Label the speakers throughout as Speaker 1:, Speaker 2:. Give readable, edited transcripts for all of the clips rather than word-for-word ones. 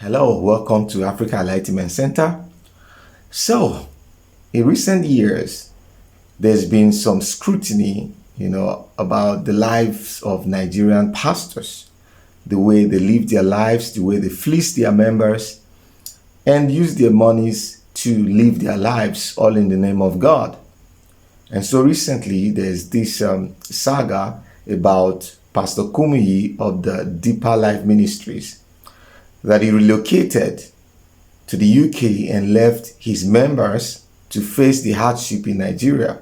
Speaker 1: Hello, welcome to Africa Enlightenment Center. So, in recent years, there's been some scrutiny, about the lives of Nigerian pastors, the way they live their lives, the way they fleece their members, and use their monies to live their lives all in the name of God. And so recently, there's this saga about Pastor Kumuyi of the Deeper Life Ministries, that he relocated to the UK and left his members to face the hardship in Nigeria.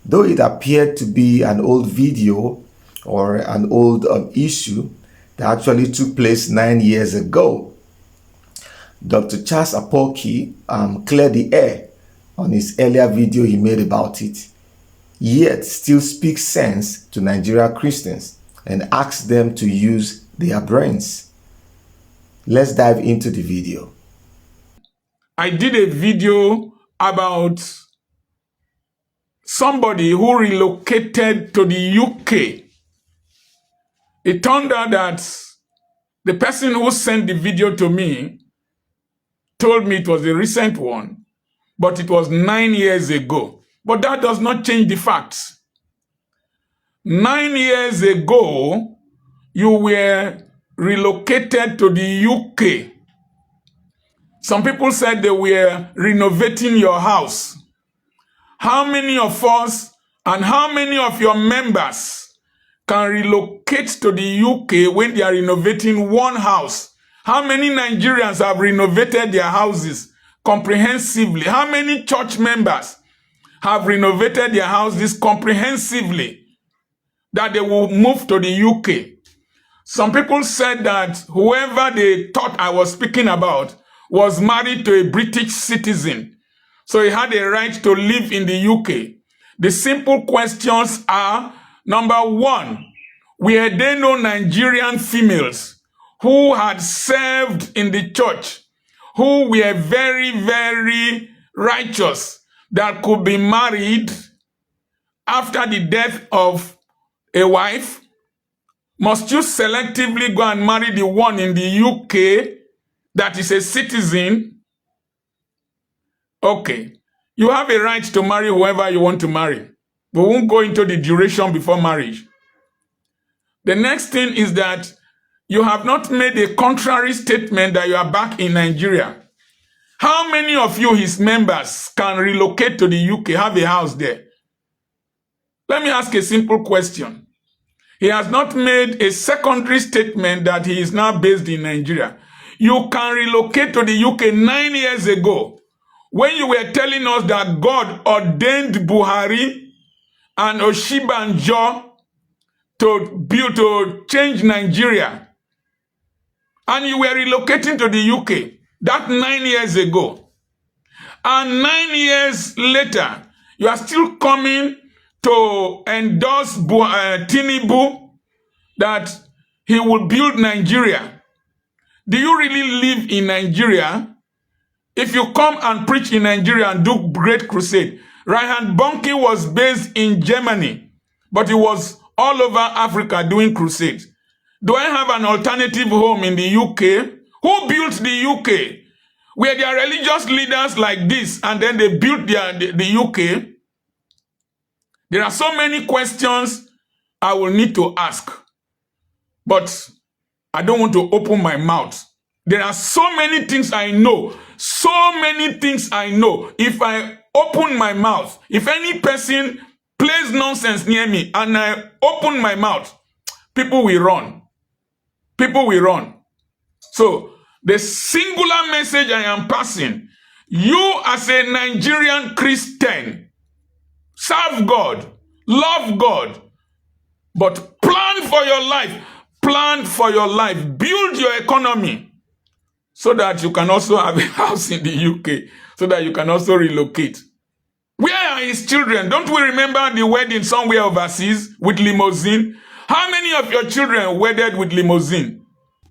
Speaker 1: Though it appeared to be an old video or an old issue that actually took place 9 years ago, Dr. Charles Apoki cleared the air on his earlier video he made about it, yet still speaks sense to Nigerian Christians and asks them to use their brains. Let's dive into the video.
Speaker 2: I did a video about somebody who relocated to the UK. It turned out that the person who sent the video to me told me it was a recent one, but it was 9 years ago. But that does not change the facts. 9 years ago, you were relocated to the UK. Some people said they were renovating your house. How many of us and how many of your members can relocate to the UK when they are renovating one house? How many Nigerians have renovated their houses comprehensively? How many church members have renovated their houses comprehensively that they will move to the UK? Some people said that whoever they thought I was speaking about was married to a British citizen, so he had a right to live in the UK. The simple questions are, number one, were there no Nigerian females who had served in the church, who were very, very righteous, that could be married after the death of a wife? Must you selectively go and marry the one in the UK that is a citizen? Okay, you have a right to marry whoever you want to marry. We won't go into the duration before marriage. The next thing is that you have not made a contrary statement that you are back in Nigeria. How many of you, his members, can relocate to the UK, have a house there? Let me ask a simple question. He has not made a secondary statement that he is now based in Nigeria. You can relocate to the UK 9 years ago when you were telling us that God ordained Buhari and Oshibanjo to change Nigeria. And you were relocating to the UK. That 9 years ago. And 9 years later, you are still coming to endorse Tinubu that he will build Nigeria. Do you really live in Nigeria? If you come and preach in Nigeria and do great crusade, Reinhard Bonnke was based in Germany, but he was all over Africa doing crusades. Do I have an alternative home in the UK? Who built the UK? Were there religious leaders like this and then they built the UK? There are so many questions I will need to ask, but I don't want to open my mouth. There are so many things I know. So many things I know. If I open my mouth, if any person plays nonsense near me and I open my mouth, people will run. People will run. So, the singular message I am passing, you as a Nigerian Christian, serve God, love God, but plan for your life. Plan for your life. Build your economy so that you can also have a house in the UK, so that you can also relocate. Where are his children? Don't we remember the wedding somewhere overseas with limousine? How many of your children wedded with limousine?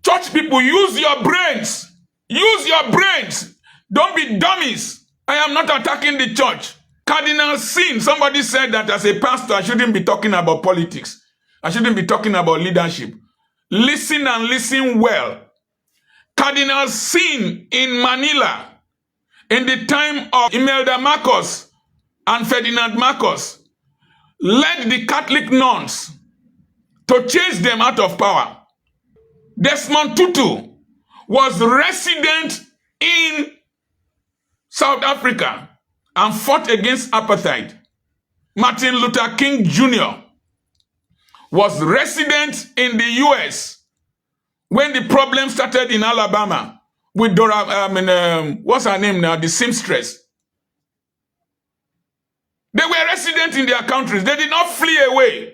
Speaker 2: Church people, use your brains. Use your brains. Don't be dummies. I am not attacking the church. Cardinal sin. Somebody said that as a pastor, I shouldn't be talking about politics. I shouldn't be talking about leadership. Listen and listen well. Cardinal Sin in Manila in the time of Imelda Marcos and Ferdinand Marcos led the Catholic nuns to chase them out of power. Desmond Tutu was resident in South Africa and fought against apartheid. Martin Luther King Jr. was resident in the US when the problem started in Alabama with what's her name now? The seamstress. They were resident in their countries. They did not flee away.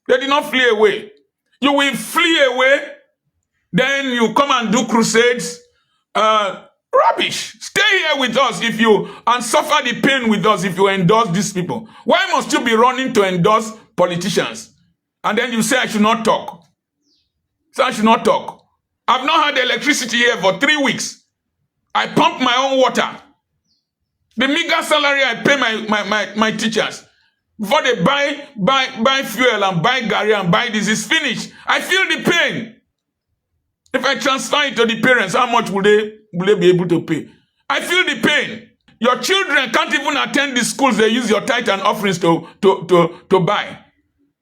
Speaker 2: They did not flee away. You will flee away, then you come and do crusades. Rubbish. Stay here with us and suffer the pain with us if you endorse these people. Why must you be running to endorse politicians? And then you say I should not talk. So I should not talk. I've not had electricity here for 3 weeks. I pump my own water. The meager salary I pay my teachers before they buy fuel and buy Gary and buy this is finished. I feel the pain. If I transfer it to the parents, how much will they be able to pay? I feel the pain. Your children can't even attend the schools they use your tithe and offerings to buy.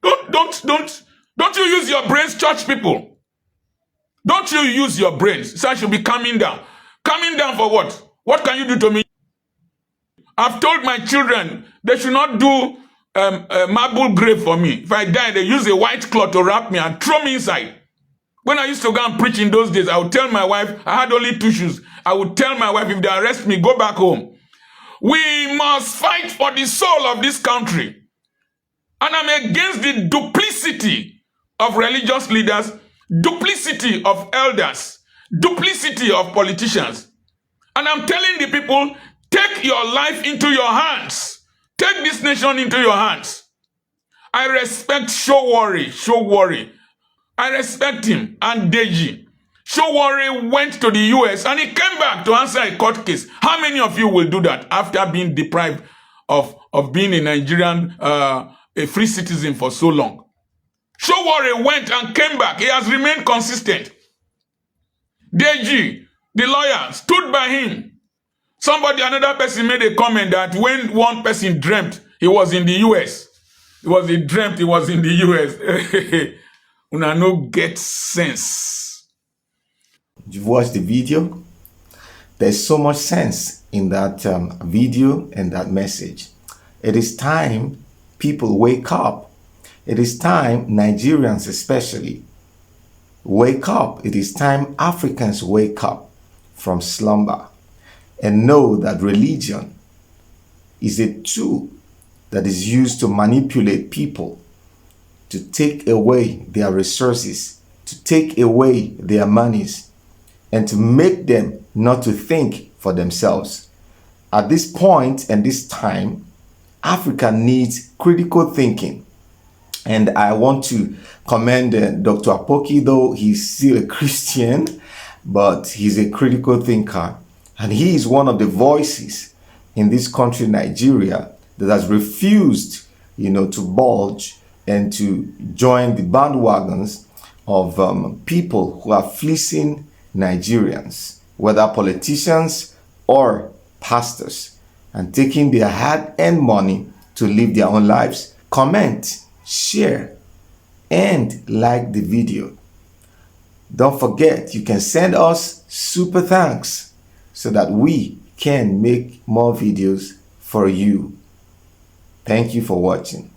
Speaker 2: Don't you use your brains, church people? Don't you use your brains? So I should be calming down. Calming down for what? What can you do to me? I've told my children they should not do a marble grave for me. If I die, they use a white cloth to wrap me and throw me inside. When I used to go and preach in those days, I would tell my wife, I had only 2 shoes. I would tell my wife, if they arrest me, go back home. We must fight for the soul of this country. And I'm against the duplicity of religious leaders, duplicity of elders, duplicity of politicians. And I'm telling the people, take your life into your hands. Take this nation into your hands. I respect Showore. I respect him and Deji. Showore went to the US and he came back to answer a court case. How many of you will do that after being deprived of being a Nigerian, a free citizen for so long? Showore went and came back. He has remained consistent. Deji, the lawyer, stood by him. Another person made a comment that when one person dreamt he was in the US, he was in the US. Una no get sense.
Speaker 1: You've watched the video. There's so much sense in that video and that message. It is time people wake up. It is time Nigerians especially wake up. It is time Africans wake up from slumber and know that religion is a tool that is used to manipulate people, to take away their resources, to take away their monies, and to make them not to think for themselves. At this point and this time, Africa needs critical thinking. And I want to commend Dr. Apoki, though he's still a Christian, but he's a critical thinker. And he is one of the voices in this country, Nigeria, that has refused, to budge and to join the bandwagons of people who are fleecing Nigerians, whether politicians or pastors, and taking their hard-earned money to live their own lives. Comment, share, and like the video. Don't forget, you can send us super thanks so that we can make more videos for you. Thank you for watching.